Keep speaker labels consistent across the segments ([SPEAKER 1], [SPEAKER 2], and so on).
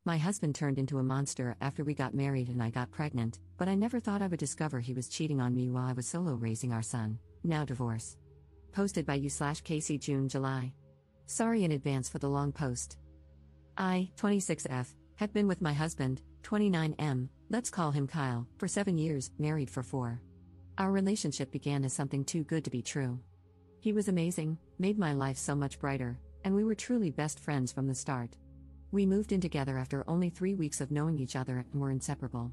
[SPEAKER 1] My husband turned into a monster after we got married and I got pregnant, but I never thought I would discover he was cheating on me while I was solo raising our son. Now divorce. Posted by you/Casey June July. Sorry in advance for the long post. I, 26F, have been with my husband, 29M, let's call him Kyle, for 7 years, married for 4. Our relationship began as something too good to be true. He was amazing, made my life so much brighter, and we were truly best friends from the start. We moved in together after only 3 weeks of knowing each other and were inseparable.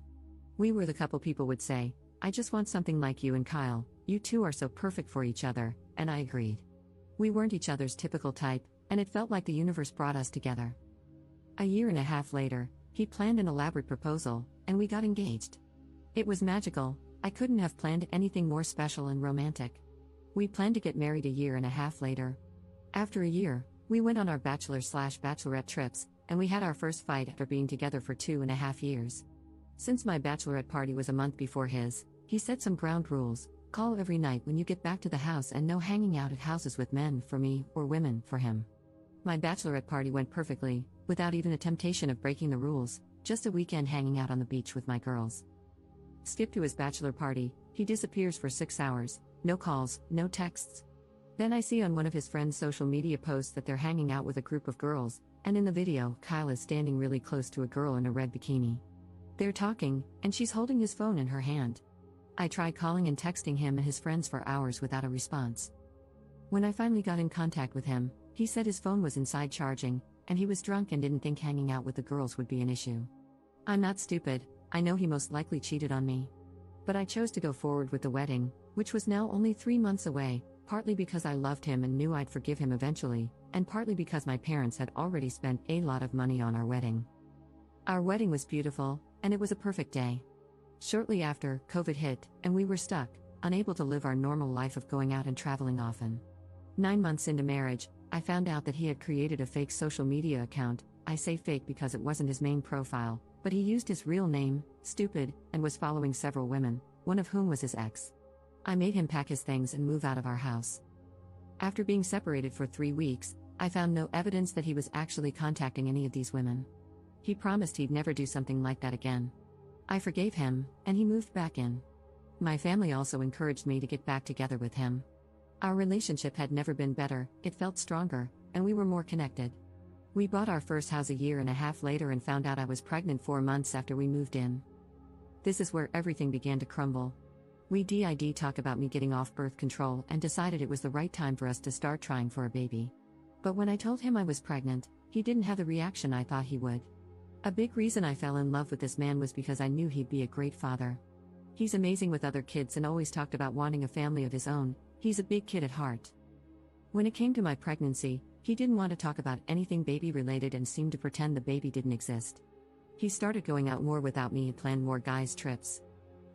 [SPEAKER 1] We were the couple people would say, I just want something like you and Kyle, you two are so perfect for each other, and I agreed. We weren't each other's typical type, and it felt like the universe brought us together. A year and a half later, he planned an elaborate proposal, and we got engaged. It was magical, I couldn't have planned anything more special and romantic. We planned to get married a year and a half later. After a year, we went on our bachelor/bachelorette trips, and we had our first fight after being together for 2.5 years. Since my bachelorette party was a month before his, he set some ground rules: call every night when you get back to the house and no hanging out at houses with men for me or women for him. My bachelorette party went perfectly, without even a temptation of breaking the rules, just a weekend hanging out on the beach with my girls. Skip to his bachelor party, he disappears for 6 hours, no calls, no texts. Then I see on one of his friends' social media posts that they're hanging out with a group of girls, and in the video, Kyle is standing really close to a girl in a red bikini. They're talking, and she's holding his phone in her hand. I tried calling and texting him and his friends for hours without a response. When I finally got in contact with him, he said his phone was inside charging, and he was drunk and didn't think hanging out with the girls would be an issue. I'm not stupid, I know he most likely cheated on me. But I chose to go forward with the wedding, which was now only 3 months away, partly because I loved him and knew I'd forgive him eventually, and partly because my parents had already spent a lot of money on our wedding. Our wedding was beautiful, and it was a perfect day. Shortly after, COVID hit, and we were stuck, unable to live our normal life of going out and traveling often. 9 months into marriage, I found out that he had created a fake social media account. I say fake because it wasn't his main profile, but he used his real name, Stupid, and was following several women, one of whom was his ex. I made him pack his things and move out of our house. After being separated for 3 weeks, I found no evidence that he was actually contacting any of these women. He promised he'd never do something like that again. I forgave him, and he moved back in. My family also encouraged me to get back together with him. Our relationship had never been better, it felt stronger, and we were more connected. We bought our first house a year and a half later and found out I was pregnant 4 months after we moved in. This is where everything began to crumble. We did talk about me getting off birth control and decided it was the right time for us to start trying for a baby. But when I told him I was pregnant, he didn't have the reaction I thought he would. A big reason I fell in love with this man was because I knew he'd be a great father. He's amazing with other kids and always talked about wanting a family of his own. He's a big kid at heart. When it came to my pregnancy, he didn't want to talk about anything baby-related and seemed to pretend the baby didn't exist. He started going out more without me and planned more guys' trips.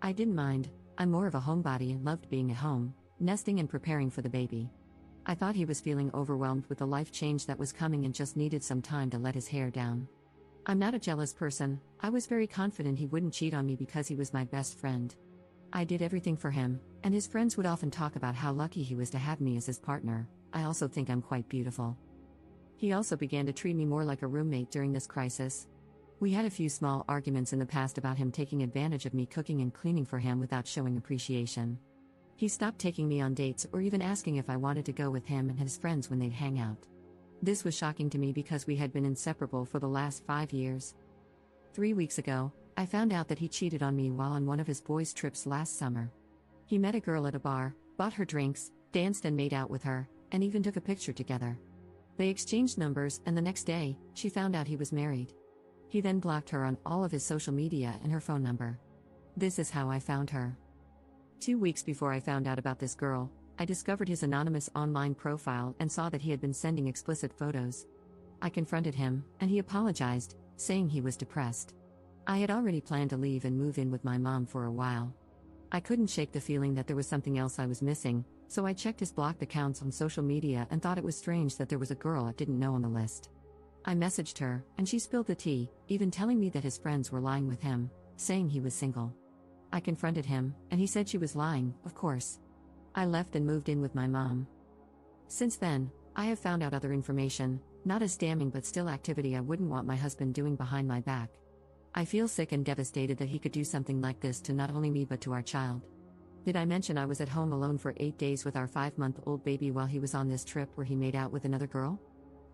[SPEAKER 1] I didn't mind, I'm more of a homebody and loved being at home, nesting and preparing for the baby. I thought he was feeling overwhelmed with the life change that was coming and just needed some time to let his hair down. I'm not a jealous person, I was very confident he wouldn't cheat on me because he was my best friend. I did everything for him, and his friends would often talk about how lucky he was to have me as his partner. I also think I'm quite beautiful. He also began to treat me more like a roommate during this crisis. We had a few small arguments in the past about him taking advantage of me cooking and cleaning for him without showing appreciation. He stopped taking me on dates or even asking if I wanted to go with him and his friends when they'd hang out. This was shocking to me because we had been inseparable for the last 5 years. 3 weeks ago, I found out that he cheated on me while on one of his boys' trips last summer. He met a girl at a bar, bought her drinks, danced and made out with her, and even took a picture together. They exchanged numbers, and the next day, she found out he was married. He then blocked her on all of his social media and her phone number. This is how I found her. 2 weeks before I found out about this girl, I discovered his anonymous online profile and saw that he had been sending explicit photos. I confronted him, and he apologized, saying he was depressed. I had already planned to leave and move in with my mom for a while. I couldn't shake the feeling that there was something else I was missing, so I checked his blocked accounts on social media and thought it was strange that there was a girl I didn't know on the list. I messaged her, and she spilled the tea, even telling me that his friends were lying with him, saying he was single. I confronted him, and he said she was lying, of course. I left and moved in with my mom. Since then, I have found out other information, Not as damning but still activity I wouldn't want my husband doing behind my back. I feel sick and devastated that he could do something like this to not only me but to our child. Did I mention I was at home alone for 8 days with our 5-month-old baby while he was on this trip where he made out with another girl?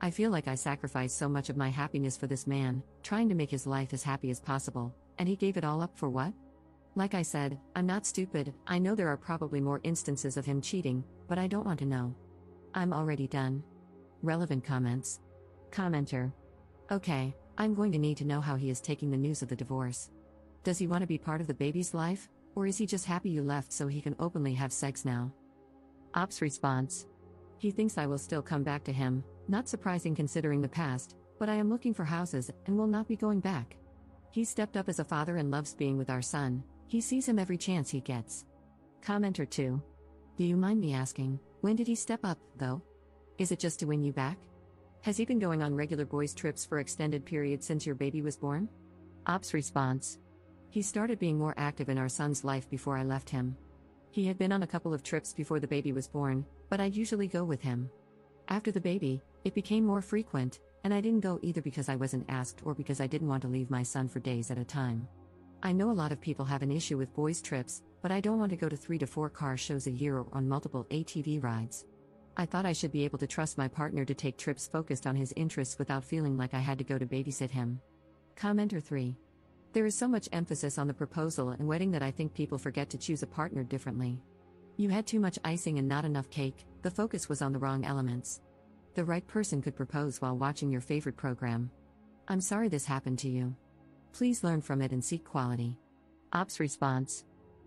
[SPEAKER 1] I feel like I sacrificed so much of my happiness for this man, trying to make his life as happy as possible, and he gave it all up for what? Like I said, I'm not stupid. I know there are probably more instances of him cheating, but I don't want to know. I'm already done. Relevant comments. Commenter. Okay, I'm going to need to know how he is taking the news of the divorce. Does he want to be part of the baby's life, or is he just happy you left so he can openly have sex now? Ops response. He thinks I will still come back to him, not surprising considering the past, but I am looking for houses and will not be going back. He stepped up as a father and loves being with our son. He sees him every chance he gets. Commenter 2. Do you mind me asking, when did he step up, though? Is it just to win you back? Has he been going on regular boys' trips for extended periods since your baby was born? Ops response. He started being more active in our son's life before I left him. He had been on a couple of trips before the baby was born, but I'd usually go with him. After the baby, it became more frequent, and I didn't go either because I wasn't asked or because I didn't want to leave my son for days at a time. I know a lot of people have an issue with boys' trips, but I don't want to go to 3 to 4 car shows a year or on multiple ATV rides. I thought I should be able to trust my partner to take trips focused on his interests without feeling like I had to go to babysit him. Commenter 3. There is so much emphasis on the proposal and wedding that I think people forget to choose a partner differently. You had too much icing and not enough cake. The focus was on the wrong elements. The right person could propose while watching your favorite program. I'm sorry this happened to you. Please learn from it and seek quality. Ops response.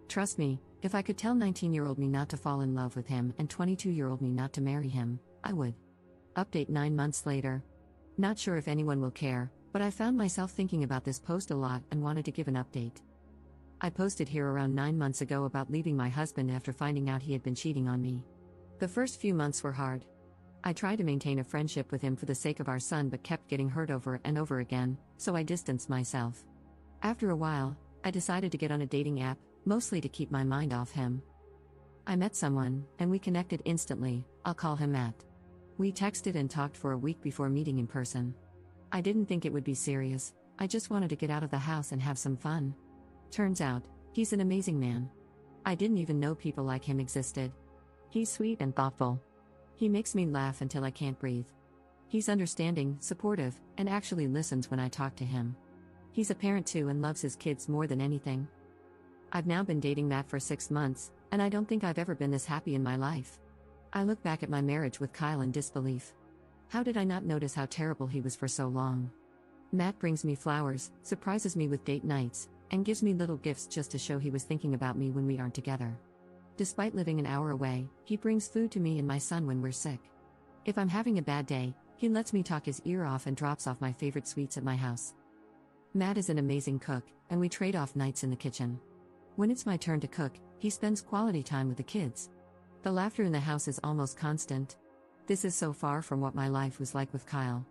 [SPEAKER 1] Trust me, if I could tell 19-year-old me not to fall in love with him and 22-year-old me not to marry him, I would. Update 9 months later. Not sure if anyone will care, but I found myself thinking about this post a lot and wanted to give an update. I posted here around 9 months ago about leaving my husband after finding out he had been cheating on me. The first few months were hard. I tried to maintain a friendship with him for the sake of our son but kept getting hurt over and over again, so I distanced myself. After a while, I decided to get on a dating app, mostly to keep my mind off him. I met someone, and we connected instantly. I'll call him Matt. We texted and talked for a week before meeting in person. I didn't think it would be serious, I just wanted to get out of the house and have some fun. Turns out, he's an amazing man. I didn't even know people like him existed. He's sweet and thoughtful. He makes me laugh until I can't breathe. He's understanding, supportive, and actually listens when I talk to him. He's a parent too and loves his kids more than anything. I've now been dating Matt for 6 months, and I don't think I've ever been this happy in my life. I look back at my marriage with Kyle in disbelief. How did I not notice how terrible he was for so long? Matt brings me flowers, surprises me with date nights, and gives me little gifts just to show he was thinking about me when we aren't together. Despite living an hour away, he brings food to me and my son when we're sick. If I'm having a bad day, he lets me talk his ear off and drops off my favorite sweets at my house. Matt is an amazing cook, and we trade off nights in the kitchen. When it's my turn to cook, he spends quality time with the kids. The laughter in the house is almost constant. This is so far from what my life was like with Kyle.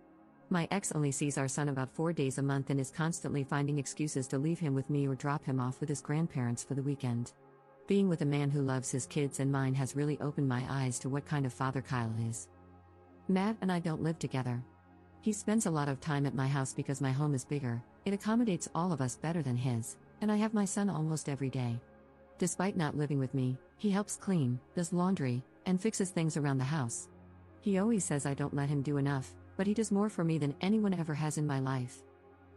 [SPEAKER 1] My ex only sees our son about 4 days a month and is constantly finding excuses to leave him with me or drop him off with his grandparents for the weekend. Being with a man who loves his kids and mine has really opened my eyes to what kind of father Kyle is. Matt and I don't live together. He spends a lot of time at my house because my home is bigger, it accommodates all of us better than his, and I have my son almost every day. Despite not living with me, he helps clean, does laundry, and fixes things around the house. He always says I don't let him do enough, but he does more for me than anyone ever has in my life.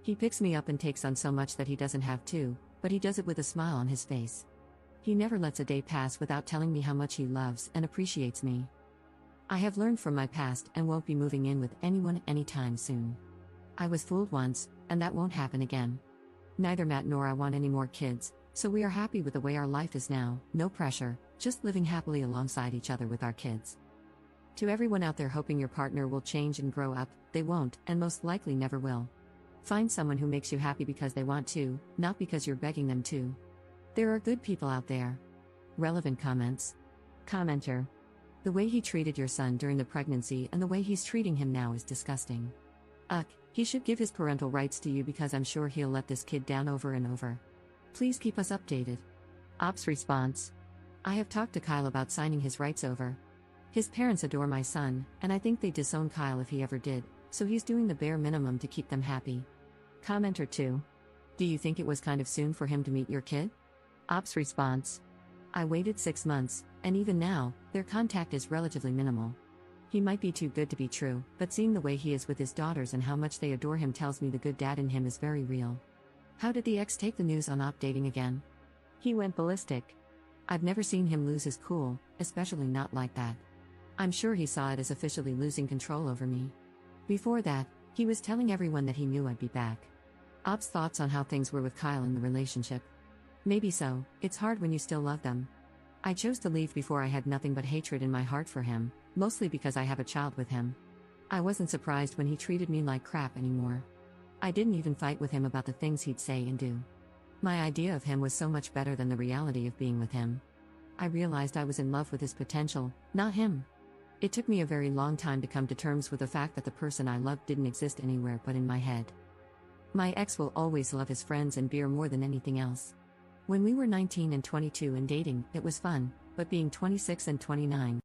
[SPEAKER 1] He picks me up and takes on so much that he doesn't have to, but he does it with a smile on his face. He never lets a day pass without telling me how much he loves and appreciates me. I have learned from my past and won't be moving in with anyone anytime soon. I was fooled once, and that won't happen again. Neither Matt nor I want any more kids, so we are happy with the way our life is now, no pressure, just living happily alongside each other with our kids. To everyone out there hoping your partner will change and grow up, they won't, and most likely never will. Find someone who makes you happy because they want to, not because you're begging them to. There are good people out there. Relevant comments. Commenter. The way he treated your son during the pregnancy and the way he's treating him now is disgusting. He should give his parental rights to you because I'm sure he'll let this kid down over and over. Please keep us updated. Ops response. I have talked to Kyle about signing his rights over. His parents adore my son, and I think they'd disown Kyle if he ever did, So he's doing the bare minimum to keep them happy. Commenter 2. Do you think it was kind of soon for him to meet your kid? Ops response. I waited 6 months, and even now, their contact is relatively minimal. He might be too good to be true, but seeing the way he is with his daughters and how much they adore him tells me the good dad in him is very real. How did the ex take the news on Op dating again? He went ballistic. I've never seen him lose his cool, especially not like that. I'm sure he saw it as officially losing control over me. Before that, he was telling everyone that he knew I'd be back. Op's thoughts on how things were with Kyle in the relationship. Maybe so, it's hard when you still love them. I chose to leave before I had nothing but hatred in my heart for him, mostly because I have a child with him. I wasn't surprised when he treated me like crap anymore. I didn't even fight with him about the things he'd say and do. My idea of him was so much better than the reality of being with him. I realized I was in love with his potential, not him. It took me a very long time to come to terms with the fact that the person I loved didn't exist anywhere but in my head. My ex will always love his friends and beer more than anything else. When we were 19 and 22 and dating, it was fun, but being 26 and 29,